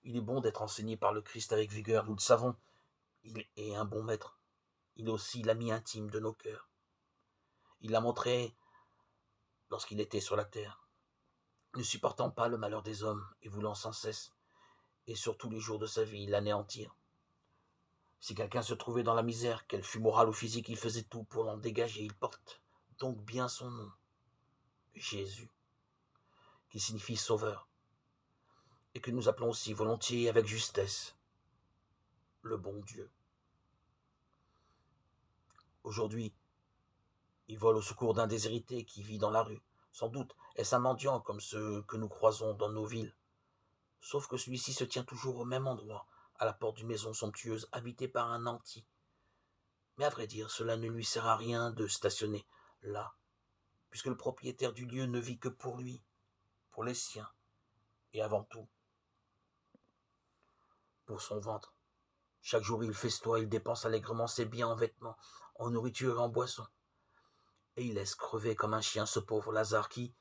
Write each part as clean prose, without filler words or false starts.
Il est bon d'être enseigné par le Christ avec vigueur, nous le savons. Il est un bon maître. Il est aussi l'ami intime de nos cœurs. Il l'a montré lorsqu'il était sur la terre, ne supportant pas le malheur des hommes et voulant sans cesse, et sur tous les jours de sa vie, l'anéantir. Si quelqu'un se trouvait dans la misère, qu'elle fût morale ou physique, il faisait tout pour l'en dégager. Il porte donc bien son nom, Jésus, qui signifie sauveur, et que nous appelons aussi volontiers avec justesse le bon Dieu. Aujourd'hui, il vole au secours d'un déshérité qui vit dans la rue. Sans doute est-ce un mendiant comme ceux que nous croisons dans nos villes. Sauf que celui-ci se tient toujours au même endroit, à la porte d'une maison somptueuse, habitée par un nanti. Mais à vrai dire, cela ne lui sert à rien de stationner là, puisque le propriétaire du lieu ne vit que pour lui, pour les siens, et avant tout, pour son ventre. Chaque jour il festoie, il dépense allègrement ses biens en vêtements, en nourriture et en boissons. Et il laisse crever comme un chien ce pauvre Lazare qui,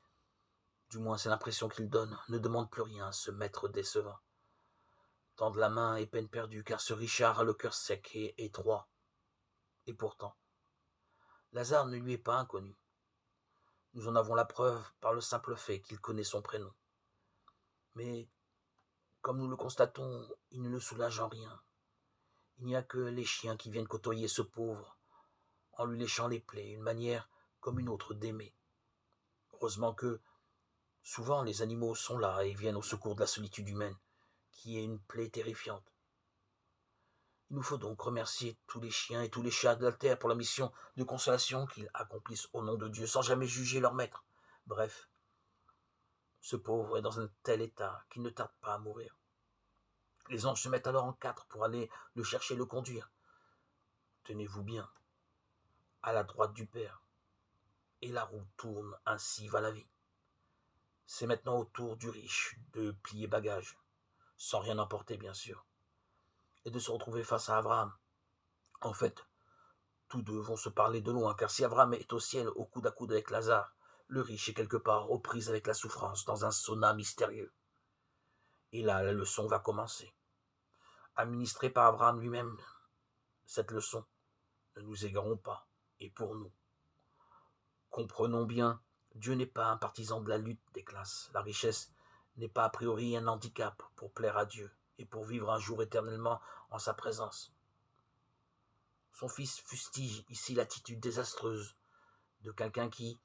du moins c'est l'impression qu'il donne, ne demande plus rien à ce maître décevant. Tendre la main est peine perdue, car ce Richard a le cœur sec et étroit. Et pourtant, Lazare ne lui est pas inconnu. Nous en avons la preuve par le simple fait qu'il connaît son prénom. Mais, comme nous le constatons, il ne le soulage en rien. Il n'y a que les chiens qui viennent côtoyer ce pauvre, en lui léchant les plaies, une manière comme une autre d'aimer. Heureusement que, souvent, les animaux sont là et viennent au secours de la solitude humaine, qui est une plaie terrifiante. Il nous faut donc remercier tous les chiens et tous les chats de la terre pour la mission de consolation qu'ils accomplissent au nom de Dieu, sans jamais juger leur maître. Bref, ce pauvre est dans un tel état qu'il ne tarde pas à mourir. Les anges se mettent alors en quatre pour aller le chercher et le conduire. Tenez-vous bien, à la droite du Père. Et la roue tourne, ainsi va la vie. C'est maintenant au tour du riche de plier bagage, sans rien emporter bien sûr, et de se retrouver face à Abraham. En fait, tous deux vont se parler de loin, car si Abraham est au ciel au coude à coude avec Lazare, le riche est quelque part aux prises avec la souffrance dans un sauna mystérieux. Et là, la leçon va commencer. Administrée par Abraham lui-même, cette leçon, ne nous égarons pas, et pour nous. Comprenons bien, Dieu n'est pas un partisan de la lutte des classes. La richesse n'est pas a priori un handicap pour plaire à Dieu et pour vivre un jour éternellement en sa présence. Son fils fustige ici l'attitude désastreuse de quelqu'un qui,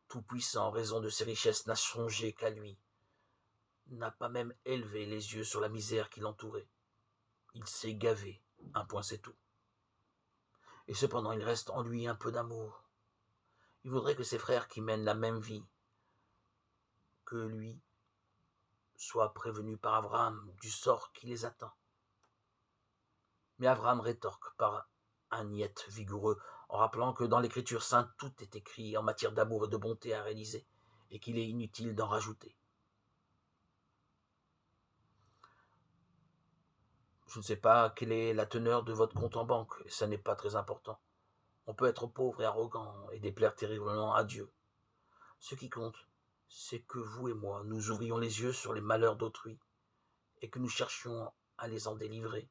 tout puissant en raison de ses richesses, n'a songé qu'à lui, n'a pas même élevé les yeux sur la misère qui l'entourait. Il s'est gavé, un point c'est tout. Et cependant il reste en lui un peu d'amour. Il voudrait que ses frères qui mènent la même vie que lui soient prévenus par Abraham du sort qui les attend. Mais Abraham rétorque par un niet vigoureux, en rappelant que dans l'Écriture sainte, tout est écrit en matière d'amour et de bonté à réaliser, et qu'il est inutile d'en rajouter. Je ne sais pas quelle est la teneur de votre compte en banque, et ça n'est pas très important. On peut être pauvre et arrogant et déplaire terriblement à Dieu. Ce qui compte, c'est que vous et moi, nous ouvrions les yeux sur les malheurs d'autrui, et que nous cherchions à les en délivrer.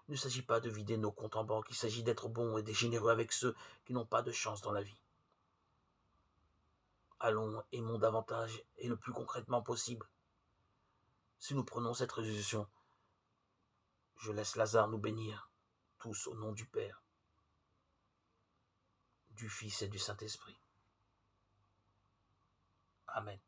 Il ne s'agit pas de vider nos comptes en banque, il s'agit d'être bons et généreux avec ceux qui n'ont pas de chance dans la vie. Allons, aimons davantage et le plus concrètement possible. Si nous prenons cette résolution, je laisse Lazare nous bénir, tous au nom du Père, du Fils et du Saint-Esprit. Amen.